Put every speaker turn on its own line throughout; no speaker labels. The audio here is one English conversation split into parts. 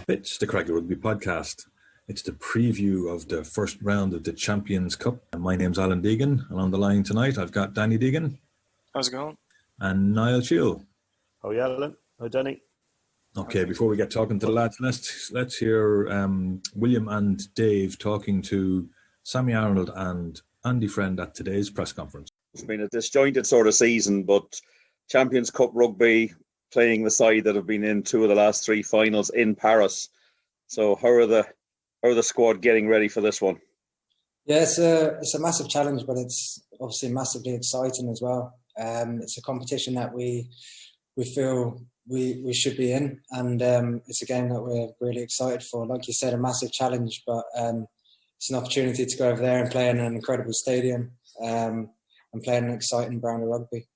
It's the Cracky Rugby podcast. It's the preview of the first round of the Champions Cup. And my name's Alan Deegan, and on the line tonight I've got Danny Deegan.
How's it going?
And Niall Sheil.
Oh yeah, Alan. Hi, Danny.
Okay, before we get talking to the lads, let's hear William and Dave talking to Sammy, Arnold and Andy Friend at today's press conference.
It's been a disjointed sort of season, but Champions Cup rugby, playing the side that have been in two of the last three finals in Paris. So how are the squad getting ready for this one?
Yeah, it's a massive challenge, but it's obviously massively exciting as well. It's a competition that we feel we should be in, and it's a game that we're really excited for. Like you said, a massive challenge, but it's an opportunity to go over there and play in an incredible stadium and play in an exciting brand of rugby.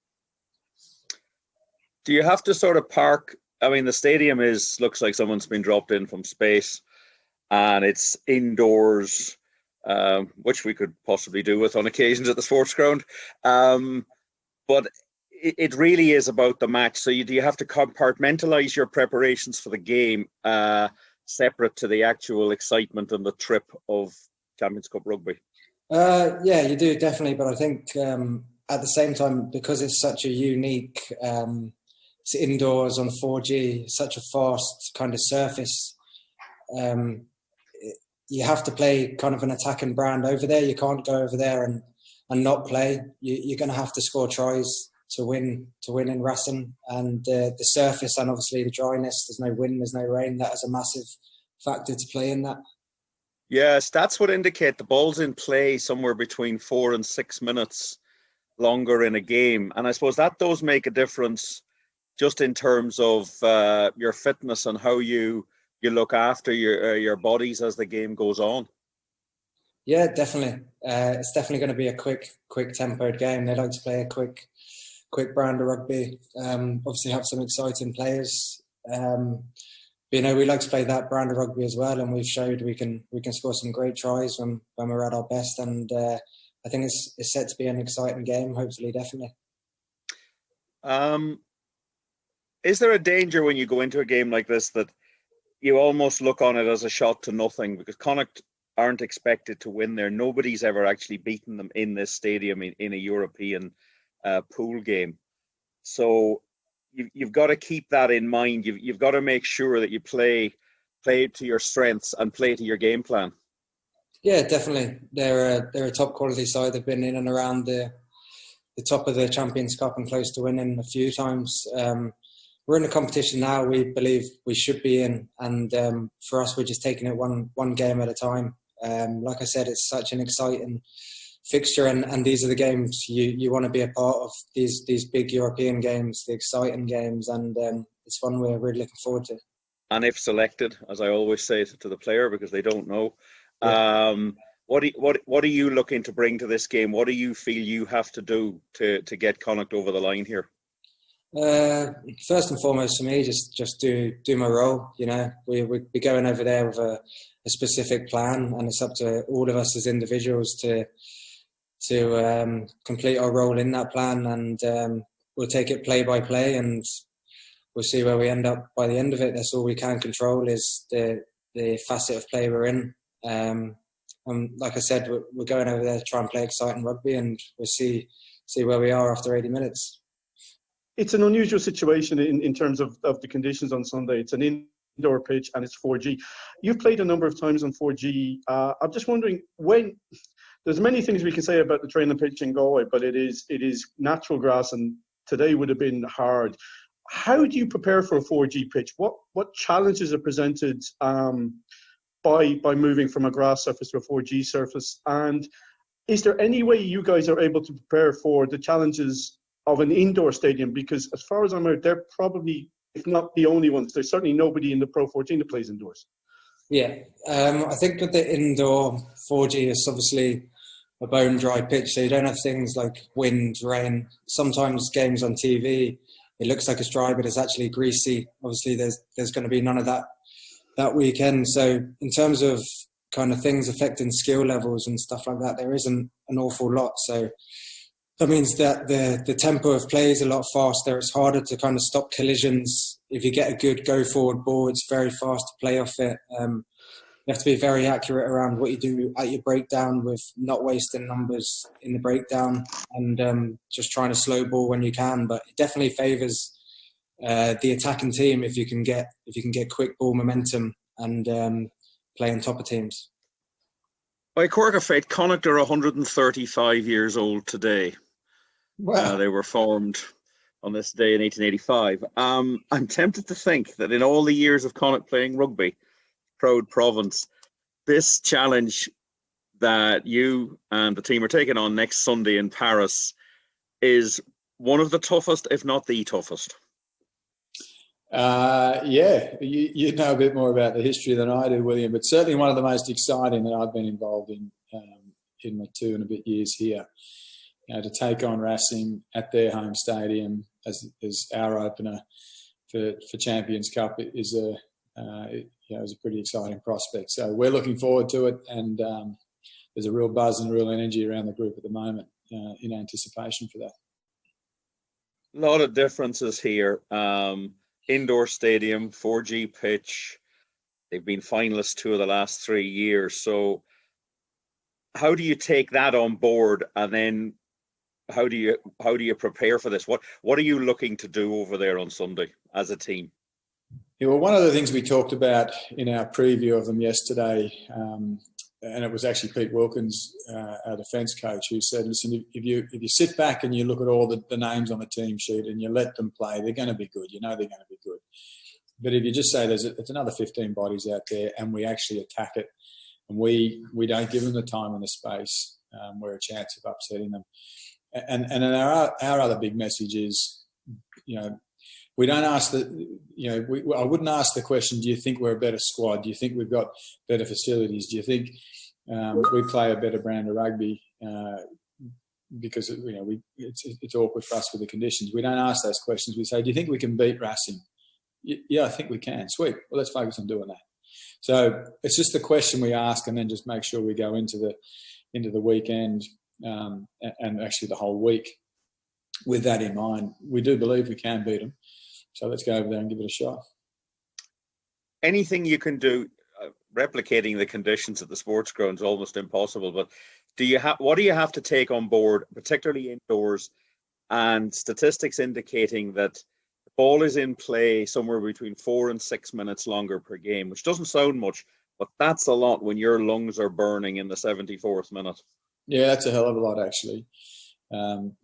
Do you have to sort of park? I mean, the stadium looks like someone's been dropped in from space, and it's indoors, which we could possibly do with on occasions at the sports ground. But it really is about the match. So do you have to compartmentalise your preparations for the game separate to the actual excitement and the trip of Champions Cup rugby?
Yeah, you do, definitely. But I think at the same time, because it's such a unique, it's indoors on 4G, such a fast kind of surface, you have to play kind of an attacking brand over there. You can't go over there and not play. You're going to have to score tries to win in Racing, and the surface and obviously the dryness. There's no wind, there's no rain. That is a massive factor to play in that.
Yeah, stats would indicate the ball's in play somewhere between 4 and 6 minutes longer in a game, and I suppose that does make a difference just in terms of your fitness and how you look after your bodies as the game goes on.
Yeah, definitely. It's definitely going to be a quick tempoed game. They like to play a quick brand of rugby. Obviously have some exciting players. We like to play that brand of rugby as well, and we've showed we can score some great tries when we're at our best. And I think it's set to be an exciting game. Hopefully, definitely.
Is there a danger when you go into a game like this that you almost look on it as a shot to nothing, because Connacht aren't expected to win there? Nobody's ever actually beaten them in this stadium in a European pool game. So you've got to keep that in mind. You've got to make sure that you play to your strengths and play to your game plan.
Yeah, definitely. They're a top quality side. They've been in and around the top of the Champions Cup and close to winning a few times. We're in a competition now we believe we should be in, and for us, we're just taking it one game at a time. Like I said, it's such an exciting fixture, and these are the games you want to be a part of, these big European games, the exciting games, and it's one we're really looking forward to.
And if selected, as I always say to the player, because they don't know, what are you looking to bring to this game? What do you feel you have to do to get Connacht over the line here?
First and foremost for me, just do my role. We'd be going over there with a specific plan, and it's up to all of us as individuals to complete our role in that plan, and we'll take it play by play, and we'll see where we end up by the end of it. That's all we can control, is the facet of play we're in. And like I said, we're going over there to try and play exciting rugby, and we'll see where we are after 80 minutes.
It's an unusual situation in terms of the conditions on Sunday. It's an indoor pitch and it's 4G. You've played a number of times on 4G. I'm just wondering, there's many things we can say about the training pitch in Galway, but it is natural grass, and today would have been hard. How do you prepare for a 4G pitch? What challenges are presented by moving from a grass surface to a 4G surface? And is there any way you guys are able to prepare for the challenges of an indoor stadium? Because as far as I'm aware, they're probably, if not the only ones, there's certainly nobody in the Pro 14 that plays indoors.
Yeah, I think with the indoor 4G, it's obviously a bone dry pitch, so you don't have things like wind, rain. Sometimes games on TV, it looks like it's dry, but it's actually greasy. Obviously, there's going to be none of that weekend. So in terms of kind of things affecting skill levels and stuff like that, there isn't an awful lot. So that means that the tempo of play is a lot faster. It's harder to kind of stop collisions if you get a good go forward ball, it's very fast to play off it. You have to be very accurate around what you do at your breakdown, with not wasting numbers in the breakdown, and just trying to slow ball when you can. But it definitely favours the attacking team if you can get quick ball momentum and play on top of teams.
By Cork of Fate, Connacht are 135 years old today.
Wow.
They were formed on this day in 1885. I'm tempted to think that in all the years of Connacht playing rugby, proud province, this challenge that you and the team are taking on next Sunday in Paris is one of the toughest, if not the toughest.
Yeah, you know a bit more about the history than I do, William, but certainly one of the most exciting that I've been involved in my 2 and a bit years here. You know, to take on Racing at their home stadium as our opener for Champions Cup is a pretty exciting prospect. So we're looking forward to it, and there's a real buzz and real energy around the group at the moment in anticipation for that.
A lot of differences here. Indoor stadium, 4G pitch. They've been finalists 2 of the last 3 years. So how do you take that on board, and then how do you prepare for this? What are you looking to do over there on Sunday as a team?
Yeah, well, one of the things we talked about in our preview of them yesterday, and it was actually Pete Wilkins, our defence coach, who said, listen, if you sit back and you look at all the names on the team sheet and you let them play, they're going to be good. You know they're going to be good. But if you just say it's another 15 bodies out there and we actually attack it, and we don't give them the time and the space, we're a chance of upsetting them. And our other big message is, we don't ask I wouldn't ask the question, do you think we're a better squad? Do you think we've got better facilities? Do you think we play a better brand of rugby? Because, it's awkward for us with the conditions. We don't ask those questions. We say, do you think we can beat Racing? Yeah, I think we can. Sweet. Well, let's focus on doing that. So it's just the question we ask, and then just make sure we go into the weekend and actually the whole week with that in mind. We do believe we can beat them. So let's go over there and give it a shot.
Anything you can do, replicating the conditions at the sports ground is almost impossible. But what do you have to take on board, particularly indoors, and statistics indicating that the ball is in play somewhere between 4 and 6 minutes longer per game, which doesn't sound much, but that's a lot when your lungs are burning in the 74th minute. Yeah,
that's a hell of a lot, actually. And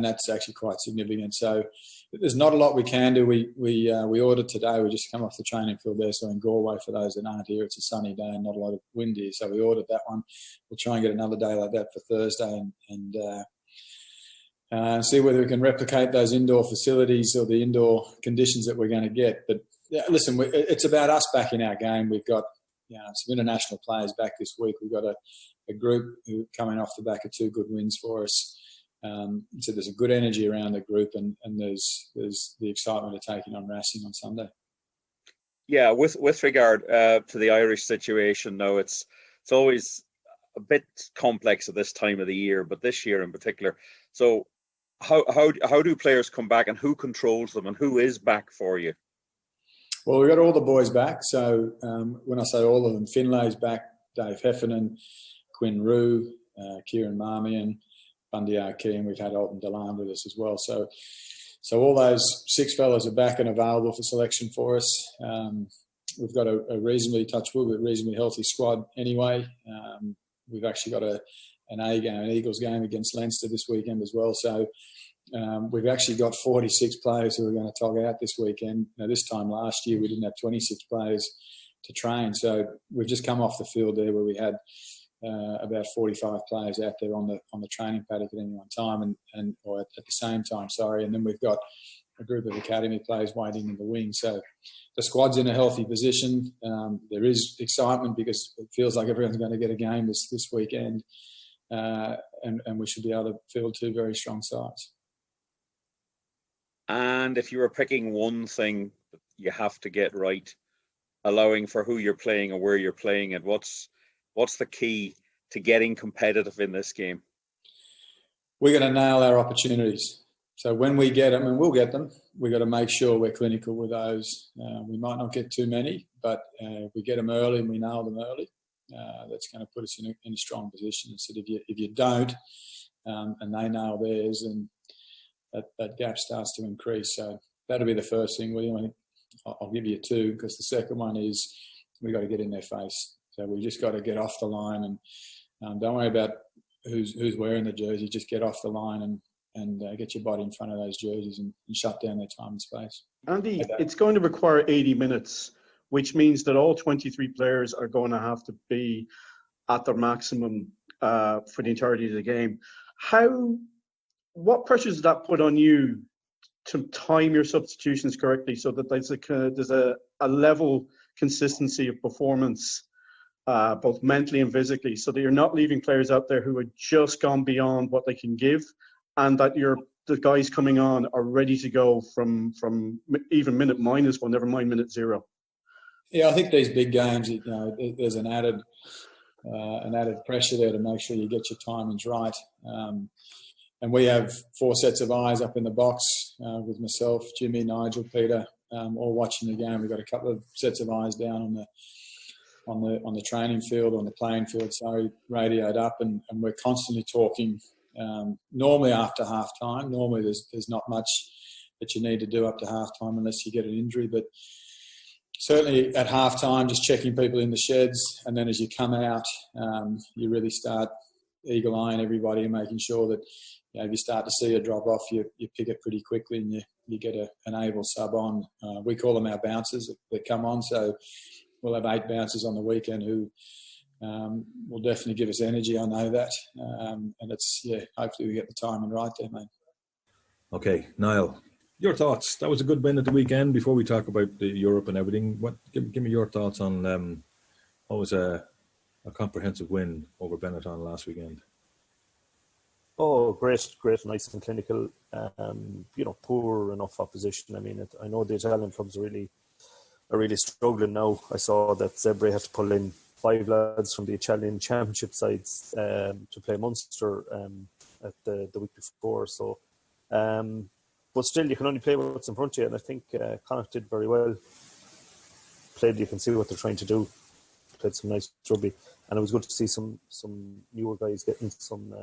that's actually quite significant. So there's not a lot we can do. We ordered today. We just come off the training field there. So in Galway, for those that aren't here, it's a sunny day and not a lot of wind here. So we ordered that one. We'll try and get another day like that for Thursday and see whether we can replicate those indoor facilities or the indoor conditions that we're going to get. But yeah, listen, it's about us back in our game. We've got some international players back this week. We've got a group who coming off the back of 2 good wins for us. So there's a good energy around the group, and there's the excitement of taking on Racing on Sunday.
Yeah, with regard to the Irish situation, though, it's always a bit complex at this time of the year, but this year in particular. So how do players come back, and who controls them, and who is back for you?
Well, we've got all the boys back. So when I say all of them, Finlay's back, Dave Heffernan, Quinn Rue, Kieran Marmion, Bundy Arkey, and we've had Alton Delan with us as well. So all those 6 fellas are back and available for selection for us. We've got a reasonably reasonably healthy squad anyway. We've actually got an Eagles game against Leinster this weekend as well. So we've actually got 46 players who are going to tog out this weekend. Now, this time last year, we didn't have 26 players to train. So we've just come off the field there where we had about 45 players out there on the training paddock at any one time, or at the same time, sorry. And then we've got a group of academy players waiting in the wing. So the squad's in a healthy position. There is excitement because it feels like everyone's going to get a game this weekend, and we should be able to field 2 very strong sides.
And if you were picking one thing that you have to get right, allowing for who you're playing or where you're playing it, what's the key to getting competitive in this game?
We're going to nail our opportunities. So when we get them, and we'll get them, we've got to make sure we're clinical with those. We might not get too many, but if we get them early and we nail them early, that's going to put us in a strong position. So if you don't, and they nail theirs, and that gap starts to increase. So that'll be the first thing, William. I think I'll give you two, because the second one is we've got to get in their face. So we just got to get off the line, and don't worry about who's wearing the jersey. Just get off the line and get your body in front of those jerseys and shut down their time and space.
Andy, it's going to require 80 minutes, which means that all 23 players are going to have to be at their maximum for the entirety of the game. What pressure does that put on you to time your substitutions correctly, so that there's a level consistency of performance, both mentally and physically, so that you're not leaving players out there who have just gone beyond what they can give, and that the guys coming on are ready to go from even minute -1, never mind minute 0.
Yeah, I think these big games, there's an added pressure there to make sure you get your timings right. And we have 4 sets of eyes up in the box with myself, Jimmy, Nigel, Peter, all watching the game. We've got a couple of sets of eyes down on the training field, on the playing field, radioed up, and we're constantly talking. Normally after half time, there's not much that you need to do up to half time unless you get an injury, but certainly at half time, just checking people in the sheds, and then as you come out, you really start eagle-eyeing everybody and making sure that if you start to see a drop off, you pick it pretty quickly, and you get an able sub on. We call them our bouncers that come on, so we'll have 8 bouncers on the weekend who will definitely give us energy. I know that. And it's, hopefully we get the timing right there, mate. Okay,
Niall, your thoughts. That was a good win at the weekend. Before we talk about the Europe and everything, give me your thoughts on what was a comprehensive win over Benetton last weekend.
Oh, great, nice and clinical. Poor enough opposition. I mean, I know the Italian clubs are really struggling now. I saw that Zebre had to pull in 5 lads from the Italian Championship sides to play Munster at the week before. So, but still, you can only play what's in front of you, and I think Connacht did very well. You can see what they're trying to do. Played some nice rugby, and it was good to see some newer guys getting some.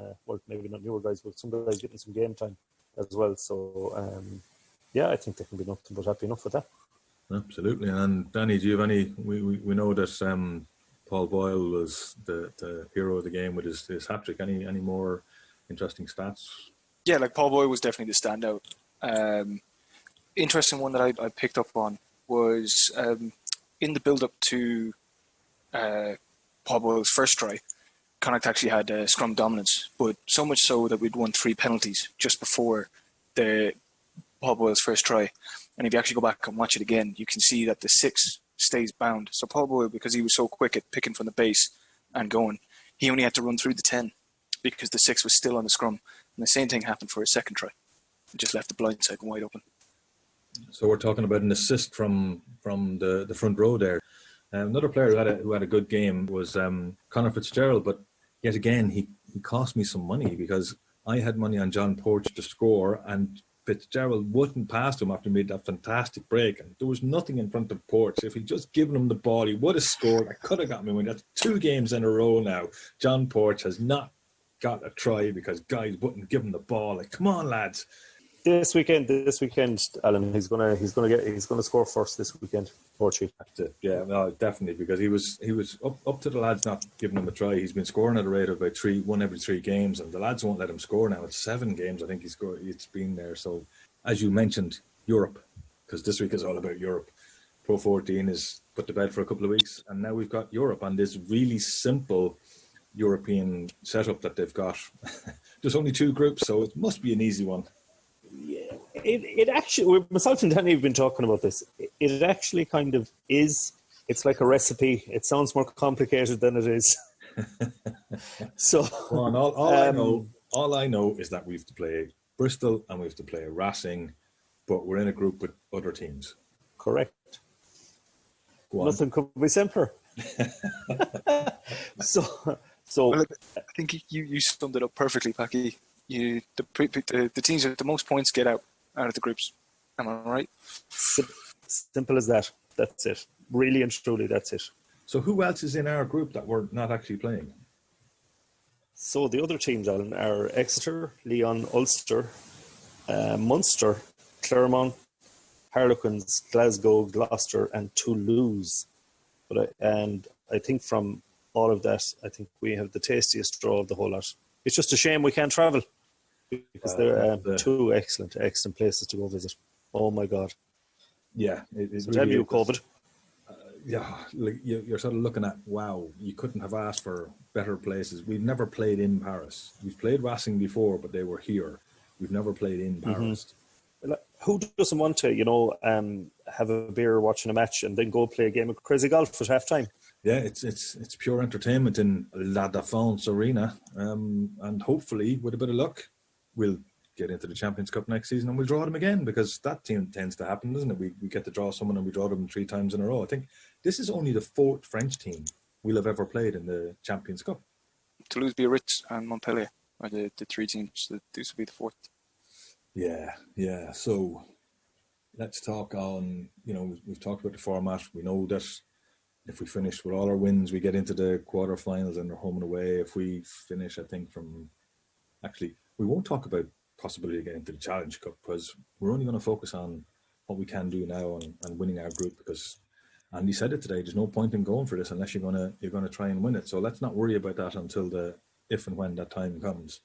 Maybe not newer guys, but some guys getting some game time as well. So, I think they can be nothing but happy enough with that.
Absolutely. And Danny, do you have any? We know that Paul Boyle was the hero of the game with his hat trick. Any more interesting stats?
Yeah, Paul Boyle was definitely the standout. Interesting one that I picked up on was in the build up to Paul Boyle's first try, Connacht actually had scrum dominance, but so much so that we'd won 3 penalties just before the Paul Boyle's first try. And if you actually go back and watch it again, you can see that the 6 stays bound. So Paul Boyle, because he was so quick at picking from the base and going, he only had to run through the 10 because the 6 was still on the scrum. And the same thing happened for his second try. It just left the blind side wide open.
So we're talking about an assist from the front row there. Another player who had a good game was Conor Fitzgerald, but yet again he cost me some money because I had money on John Porch to score, and Fitzgerald wouldn't pass him after he made that fantastic break, and there was nothing in front of Porch. If he'd just given him the ball, he would have scored. I could have got me win. That's 2 games in a row now. John Porch has not got a try because guys wouldn't give him the ball. Come on, lads.
This weekend, Alan, he's gonna score first this weekend. Portugal.
Yeah, no, definitely, because he was up to the lads not giving him a try. He's been scoring at a rate of about 1 every 3 games, and the lads won't let him score now. It's 7 games, I think it's been there. So, as you mentioned, Europe, because this week is all about Europe. Pro 14 is put to bed for a couple of weeks, and now we've got Europe on this really simple European setup that they've got. There's only 2 groups, so it must be an easy one.
Yeah, it actually, myself and Danny have been talking about this. It actually kind of is. It's like a recipe. It sounds more complicated than it is. So,
all I know is that we have to play Bristol and we have to play Racing, but we're in a group with other teams.
Correct. Nothing could be simpler. So
well, I think you summed it up perfectly, Packie. the teams with the most points get out of the groups. Am I right?
Simple as that. That's it. Really and truly, that's it.
So who else is in our group that we're not actually playing?
So the other teams, Alan, are Exeter, Leon, Ulster, Munster, Claremont, Harlequins, Glasgow, Gloucester, and Toulouse. And I think from all of that, I think we have the tastiest draw of the whole lot. It's just a shame we can't travel because they're two excellent places to go visit. Oh my God!
Yeah, it's
so really, COVID.
You're sort of looking at, wow, you couldn't have asked for better places. We've never played in Paris. We've played Racing before, but they were here. We've never played in Paris.
Mm-hmm. Who doesn't want to, have a beer watching a match and then go play a game of crazy golf at halftime?
Yeah, it's pure entertainment in La Défense Arena, and hopefully, with a bit of luck, we'll get into the Champions Cup next season and we'll draw them again, because that team tends to happen, doesn't it? We get to draw someone and we draw them 3 times in a row. I think this is only the 4th French team we'll have ever played in the Champions Cup.
Toulouse, Biarritz and Montpellier are the 3 teams. This will be the 4th. Yeah. So let's talk on, we've talked about the format. We know that if we finish with all our wins, we get into the quarterfinals and they're home and away. If we finish, I think we won't talk about possibility of getting into the Challenge Cup, because we're only going to focus on what we can do now and winning our group, because Andy said it today, there's no point in going for this unless you're going to try and win it. So let's not worry about that until if and when that time comes.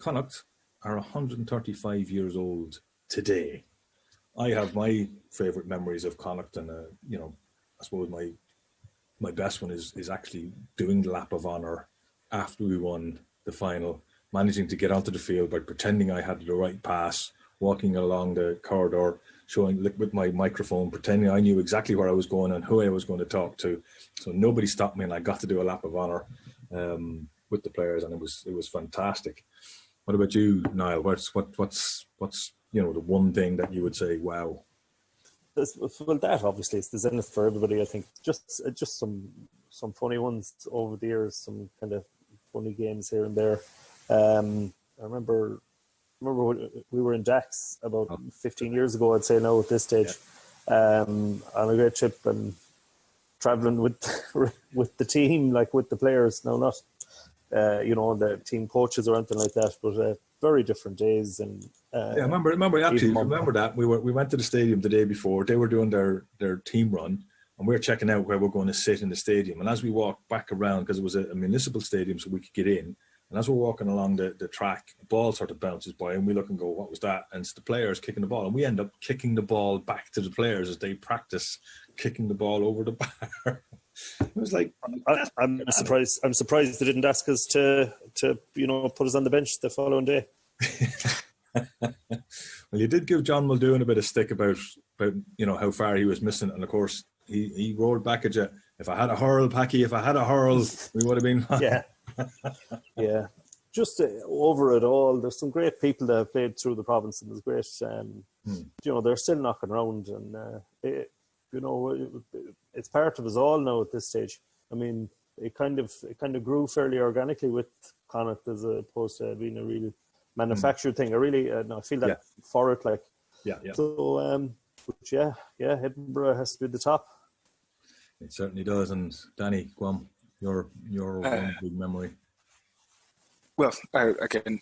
Connacht are 135 years old today. I have my favourite memories of Connacht, and I suppose my best one is actually doing the lap of honour after we won the final, managing to get onto the field by pretending I had the right pass, walking along the corridor, showing with my microphone, pretending I knew exactly where I was going and who I was going to talk to. So nobody stopped me, and I got to do a lap of honour with the players, and it was fantastic. What about you, Niall? What's the one thing that you would say, wow?
Well, that obviously is the zenith for everybody. I think just some funny ones over the years, some kind of funny games here and there. I remember when we were in Dax about 15 years ago, I'd say now at this stage, on a great trip and traveling with the team, like with the players. Now, not the team coaches or anything like that, but very different days. And
I remember that we went to the stadium the day before. They were doing their team run, and we were checking out where we're going to sit in the stadium. And as we walked back around, because it was a municipal stadium, so we could get in. And as we're walking along the track, the ball sort of bounces by, and we look and go, what was that? And it's the players kicking the ball. And we end up kicking the ball back to the players as they practice kicking the ball over the bar. It was like,
I'm surprised they didn't ask us to put us on the bench the following day.
Well, you did give John Muldoon a bit of stick about how far he was missing, and of course he rolled back at you. If I had a hurl, Packie, we would have been fine.
Yeah. Just over it all, there's some great people that have played through the province, and there's great. They're still knocking around, and it's part of us all now at this stage. I mean, it kind of grew fairly organically with Connacht as opposed to being a real manufactured thing. I really I feel that for it, like.
Yeah.
So, Edinburgh has to be the top.
It certainly does. And Danny, go on, your one big memory.
Well, again,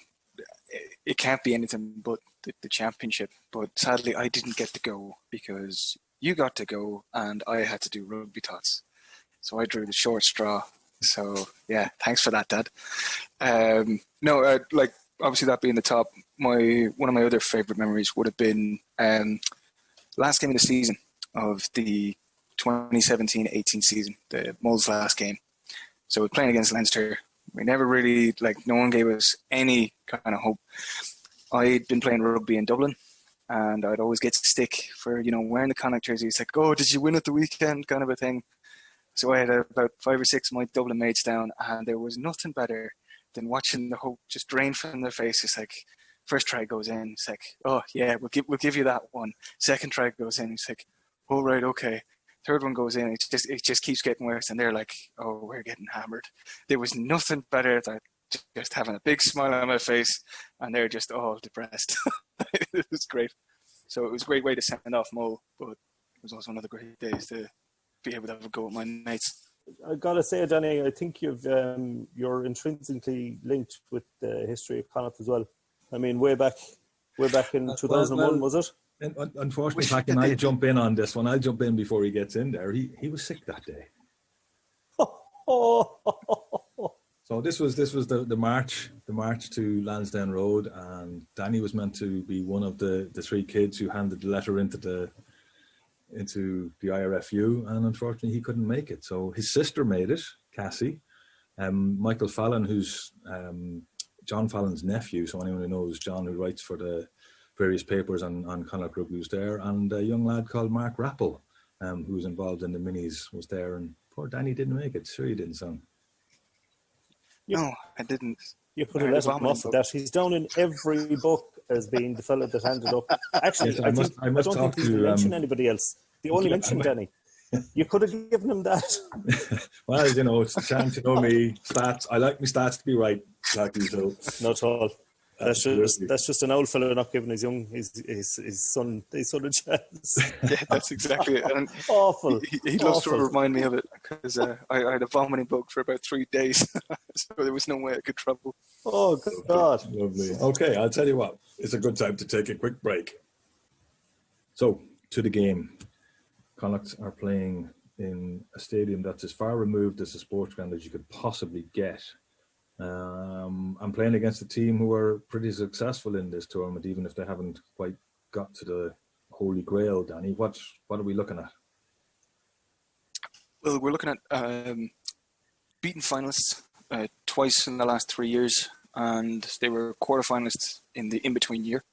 it can't be anything but the championship. But sadly, I didn't get to go because you got to go, and I had to do rugby tots. So I drew the short straw. So yeah, thanks for that, Dad. Obviously that being the top, one of my other favourite memories would have been last game of the season of the 2017-18 season, the Moles' last game. So we're playing against Leinster. We never really, no one gave us any kind of hope. I'd been playing rugby in Dublin, and I'd always get stick for, wearing the Connacht jersey. It's like, oh, did you win at the weekend, kind of a thing. So I had about 5 or 6 of my Dublin mates down, and there was nothing better than watching the hope just drain from their face. It's like, first try goes in. It's like, oh yeah, we'll give you that one. Second try goes in. It's like, oh right, okay. Third one goes in. It just keeps getting worse, and they're like, oh, we're getting hammered. There was nothing better just having a big smile on my face, and they're just all depressed. It was great. So it was a great way to send off Mo, but it was also one of the great days to be able to have a go with my mates.
I gotta say, Danny, I think you're intrinsically linked with the history of Connacht as well. I mean, way back in 2001, was it?
Unfortunately, Packie, and I'll jump in on this one. I'll jump in before he gets in there. He was sick that day. So this was the march to Lansdowne Road, and Danny was meant to be one of the three kids who handed the letter into the IRFU, and unfortunately he couldn't make it. So his sister made it, Cassie. Michael Fallon, who's John Fallon's nephew, so anyone who knows John, who writes for the various papers on Connacht Rugby, was there, and a young lad called Mark Rappel, who was involved in the minis, was there, and poor Danny didn't make it. Sure, he didn't, son.
No, I didn't.
You could have let him off with that. He's down in every book as being the fellow that handed up. Actually,
Yes,
I don't think he didn't mention anybody else. They only mentioned Danny. You could have given him that.
Well, it's a chance, me, stats. I like my stats to be right, Packie, so.
Not at all. That's just an old fellow not giving his son a chance.
Yeah, that's exactly it. And
awful.
He loves to remind me of it, because I had a vomiting bug for about 3 days, so there was no way I could travel.
Oh, good God.
Lovely. Okay, I'll tell you what. It's a good time to take a quick break. So, to the game. Connacht are playing in a stadium that's as far removed as a sports ground as you could possibly get. I'm playing against a team who are pretty successful in this tournament, even if they haven't quite got to the Holy Grail. Danny, what are we looking at?
Well, we're looking at beaten finalists twice in the last 3 years, and they were quarterfinalists in the in-between year,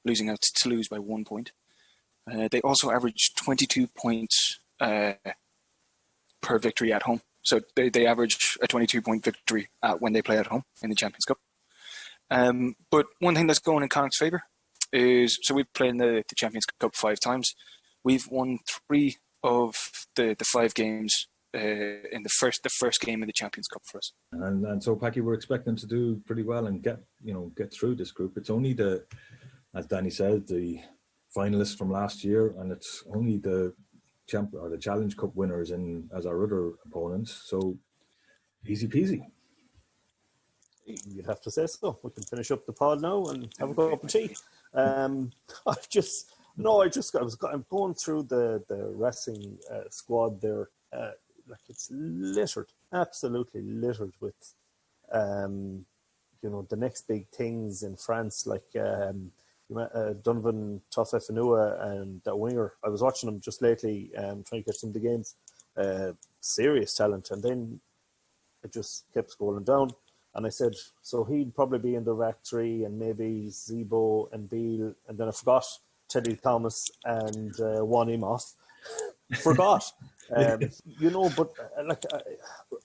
losing out to Toulouse by 1 point. They also averaged 22 points per victory at home. So they average a 22-point victory when they play at home in the Champions Cup. But one thing that's going in Connacht's favour is, so we've played in the Champions Cup 5 times. We've won 3 of the 5 games in the first game of the Champions Cup for us.
And so, Packie, we're expecting to do pretty well and get through this group. It's only as Danny said, the finalists from last year, and it's only the Challenge Cup winners as our other opponents. So easy peasy.
You'd have to say so. We can finish up the pod now and have a cup of tea. I'm going through the wrestling squad there. It's littered, absolutely littered with, the next big things in France, like Donovan Toffefanua and that winger. I was watching him just lately, trying to catch some of the games. Serious talent, and then it just kept scrolling down. And I said, so he'd probably be in the rack 3, and maybe Zebo and Beale, and then I forgot Teddy Thomas and Juan Imhoff. Forgot. But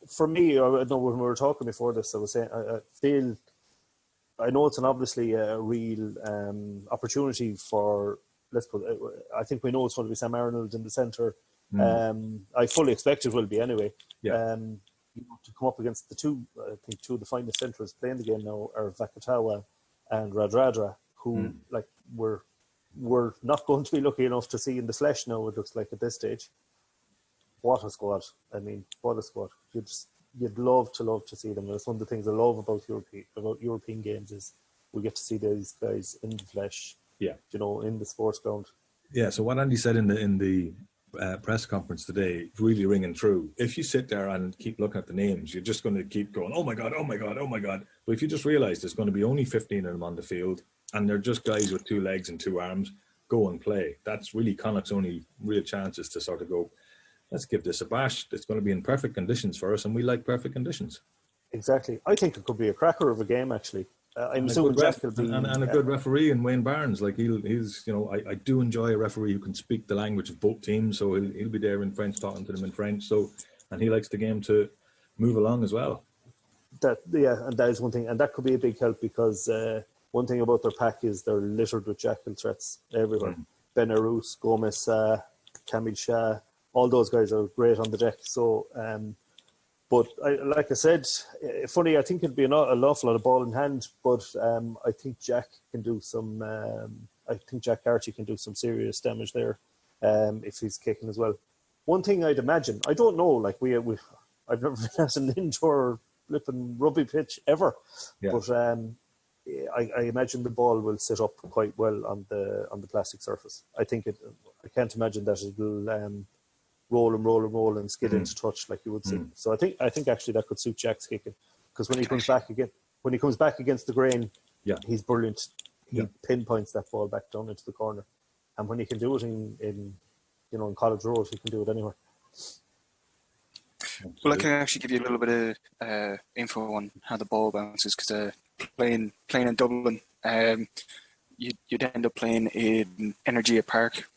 for me, I know when we were talking before this, I was saying, I know it's obviously a real opportunity for, I think we know it's going to be Sam Arnold in the centre. I fully expect it will be anyway.
Yeah.
To come up against two of the finest centres playing the game now are Vakatawa and Radradra, who we're not going to be lucky enough to see in the flesh now, it looks like at this stage. What a squad. I mean, what a squad. You'd love to see them. That's one of the things I love about European games is we get to see these guys in the flesh.
Yeah.
In the sports ground.
Yeah. So what Andy said in the press conference today, really ringing true. If you sit there and keep looking at the names, you're just going to keep going, oh my God, oh my God, oh my God. But if you just realise there's going to be only 15 of them on the field, and they're just guys with 2 legs and 2 arms, go and play. That's really Connacht's only real chances to sort of go, let's give this a bash. It's going to be in perfect conditions for us, and we like perfect conditions.
Exactly. I think it could be a cracker of a game, actually. I'm assuming Jack will be...
And a good referee in Wayne Barnes. Like he's I do enjoy a referee who can speak the language of both teams, so he'll be there in French, talking to them in French. So, and he likes the game to move along as well.
And that is one thing. And that could be a big help because one thing about their pack is they're littered with jackal threats everywhere. Benarous, Gomez, Kamil Shah, all those guys are great on the deck. So, But like I said, funny, I think it'd be an awful lot of ball in hand, but I think Jack can do some. I think Jack Carty can do some serious damage there if he's kicking as well. One thing I'd imagine, I don't know, like I've never been at an indoor flipping rugby pitch ever, but I imagine the ball will sit up quite well on the plastic surface. I can't imagine that it will roll and skid into touch like you would see. So I think actually that could suit Jack's kicking, because when he comes back against the grain, he's brilliant. He pinpoints that ball back down into the corner, and when he can do it in College Road, he can do it anywhere.
Well, I can actually give you a little bit of info on how the ball bounces, because playing in Dublin, you'd end up playing in Energia Park.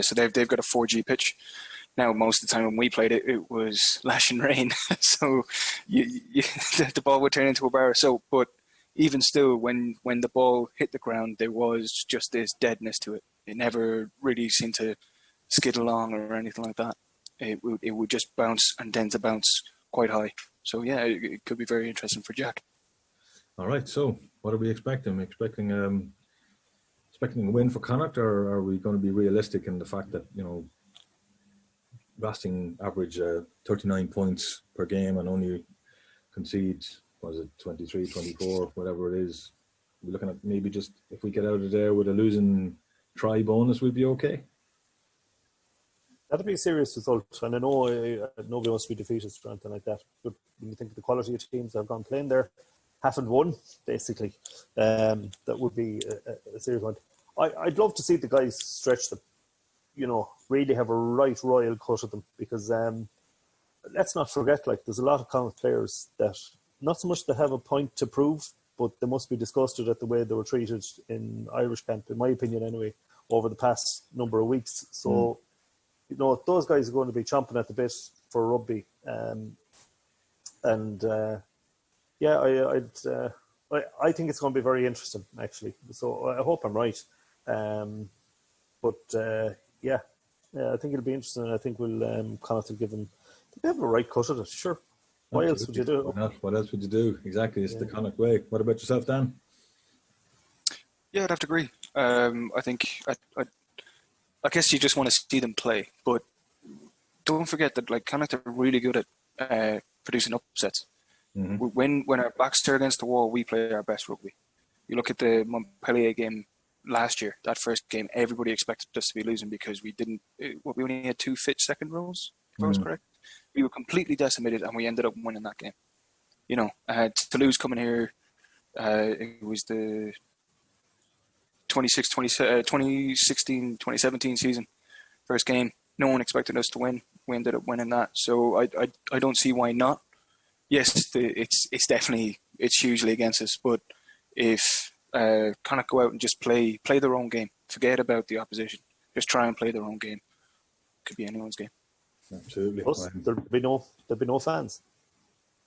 So they've got a 4G pitch. Now, most of the time when we played it, it was lashing rain, so the ball would turn into a bar. So, but even still, when the ball hit the ground, there was just this deadness to it. It never really seemed to skid along or anything like that. It would just bounce and tend to bounce quite high. So yeah, it could be very interesting for Jack.
All right. So what are we expecting? Are we expecting a win for Connacht, or are we going to be realistic in the fact that Racing average 39 points per game and only concede, 23, 24, whatever it is? We're looking at maybe just if we get out of there with a losing try bonus, we'd be okay.
That'd be a serious result, and I know nobody wants to be defeated or anything like that. But when you think of the quality of teams that have gone playing there, haven't won, basically, that would be a serious one. I'd love to see the guys stretch them, really have a right royal cut of them, because let's not forget, like, there's a lot of Connacht players that not so much they have a point to prove, but they must be disgusted at the way they were treated in Irish camp, in my opinion anyway, over the past number of weeks. So, those guys are going to be chomping at the bit for rugby. I think it's going to be very interesting, actually. So I hope I'm right. I think it'll be interesting. And I think Connacht will give them. They have a right cut at it, sure. What else would you do?
What else would you do? Exactly, it's the Connacht way. What about yourself, Dan?
Yeah, I'd have to agree. I think I guess you just want to see them play, but don't forget that Connacht are really good at producing upsets. Mm-hmm. When our backs are against the wall, we play our best rugby. You look at the Montpellier game last year, that first game, everybody expected us to be losing because we only had 2 fit second rows, if I was correct. We were completely decimated, and we ended up winning that game. Toulouse coming here, it was the 2016, 2017 season, first game. No one expected us to win. We ended up winning that. So I don't see why not. Yes, it's definitely, it's hugely against us. But if Connacht go out and just play their own game, forget about the opposition, just try and play their own game. Could be anyone's game.
Absolutely.
Plus, there'll be no fans.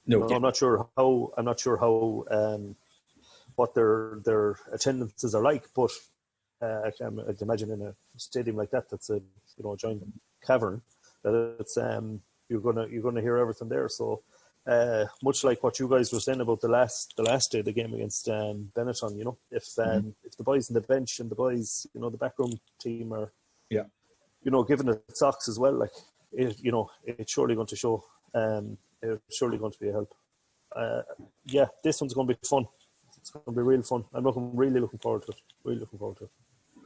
No,
I'm not sure how what their attendances are like, but I'd imagine in a stadium like that's a giant cavern, that it's you're gonna hear everything there. So much like what you guys were saying about the last day of the game against Benetton, if the boys in the bench and the boys, the backroom team are giving it socks as well, it's surely going to show. It's surely going to be a help. This one's going to be fun. It's going to be real fun. I'm really looking forward to it. Really looking forward to it.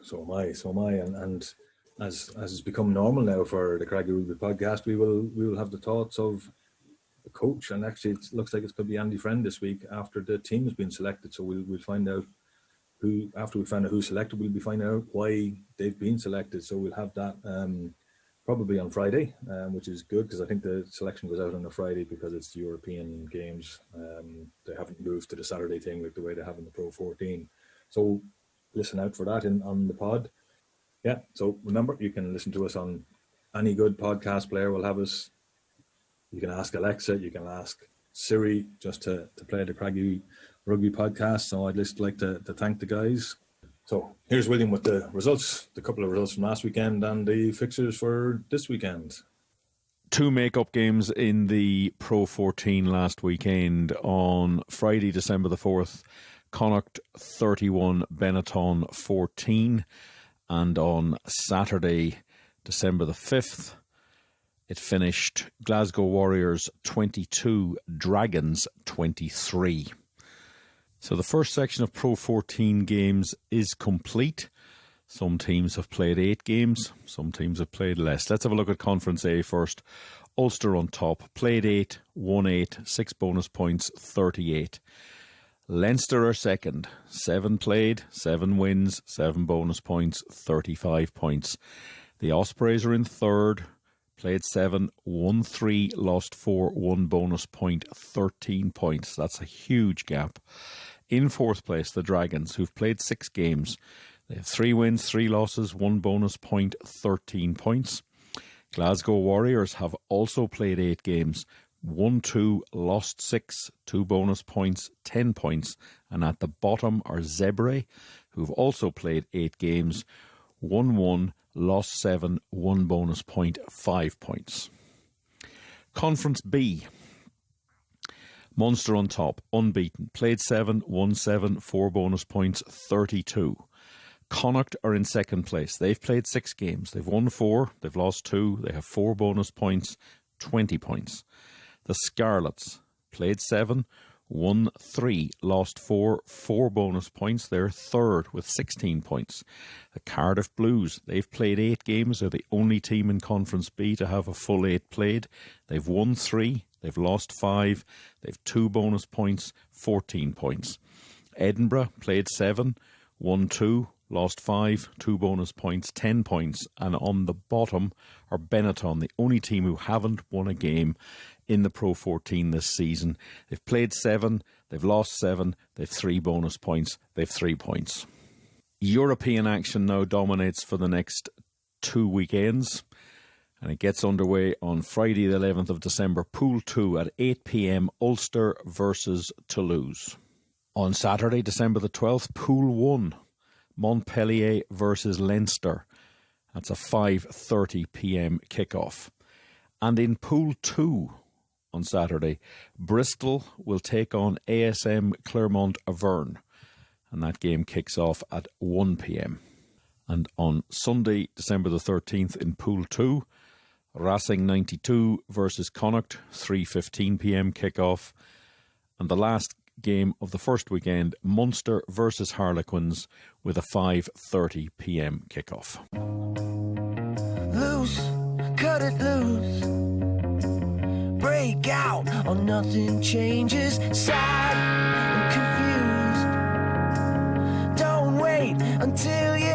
So am I. And as it's become normal now for the Craggy Rugby podcast, we will have the thoughts of the coach. And actually, it looks like it's going to be Andy Friend this week after the team has been selected. So we'll find out who. After we find out who's selected, we'll be finding out why they've been selected. So we'll have that probably on Friday, which is good because I think the selection goes out on a Friday because it's the European games. They haven't moved to the Saturday thing like the way they have in the Pro 14. So listen out for that on the pod. Yeah, so remember, you can listen to us on any good podcast player will have us. You can ask Alexa, you can ask Siri just to play the Craggy Rugby podcast. So I'd just like to thank the guys. So here's William with the results, the couple of results from last weekend and the fixtures for this weekend.
two make-up games in the Pro 14 last weekend. On Friday, December the 4th, Connacht 31, Benetton 14. And on Saturday, December the 5th, it finished Glasgow Warriors 22, Dragons 23. So the first section of Pro 14 games is complete. Some teams have played 8 games, some teams have played less. Let's have a look at Conference A first. Ulster on top, played 8, won 8, 6 bonus points, 38. Leinster are second, 7 played, 7 wins, 7 bonus points, 35 points. The Ospreys are in third, played 7, won 3, lost 4, 1 bonus point, 13 points. That's a huge gap. In fourth place, the Dragons, who've played 6 games. They have 3 wins, 3 losses, 1 bonus point, 13 points. Glasgow Warriors have also played 8 games. Won 2, lost 6, 2 bonus points, 10 points. And at the bottom are Zebre, who've also played 8 games. Won 1, lost 7, 1 bonus point, 5 points. Conference B. Munster on top, unbeaten. Played 7, won 7, 4 bonus points, 32. Connacht are in second place. They've played 6 games. They've won 4, they've lost 2, they have 4 bonus points, 20 points. The Scarlets played 7, won 3, lost 4, 4 bonus points. They're third with 16 points. The Cardiff Blues, they've played 8 games. They're the only team in Conference B to have a full 8 played. They've won 3, they've lost 5, they've 2 bonus points, 14 points. Edinburgh played 7, won 2, lost 5, 2 bonus points, 10 points. And on the bottom are Benetton, the only team who haven't won a game in the Pro 14 this season. They've played 7, they've lost 7, they've 3 bonus points, they've 3 points. European action now dominates for the next 2 weekends, and it gets underway on Friday the 11th of December, Pool 2 at 8 p.m, Ulster versus Toulouse. On Saturday, December the 12th, Pool 1, Montpellier versus Leinster. That's a 5:30 p.m. kickoff. And in Pool 2 on Saturday, Bristol will take on ASM Clermont Auvergne, and that game kicks off at 1 p.m. And on Sunday, December the 13th, in Pool 2, Racing 92 versus Connacht, 3:15 p.m. kickoff. And the last game of the first weekend, Munster versus Harlequins, with a 5:30 p.m. kickoff.
Loose, cut it loose. Break out or nothing changes. Sad and confused. Don't wait until you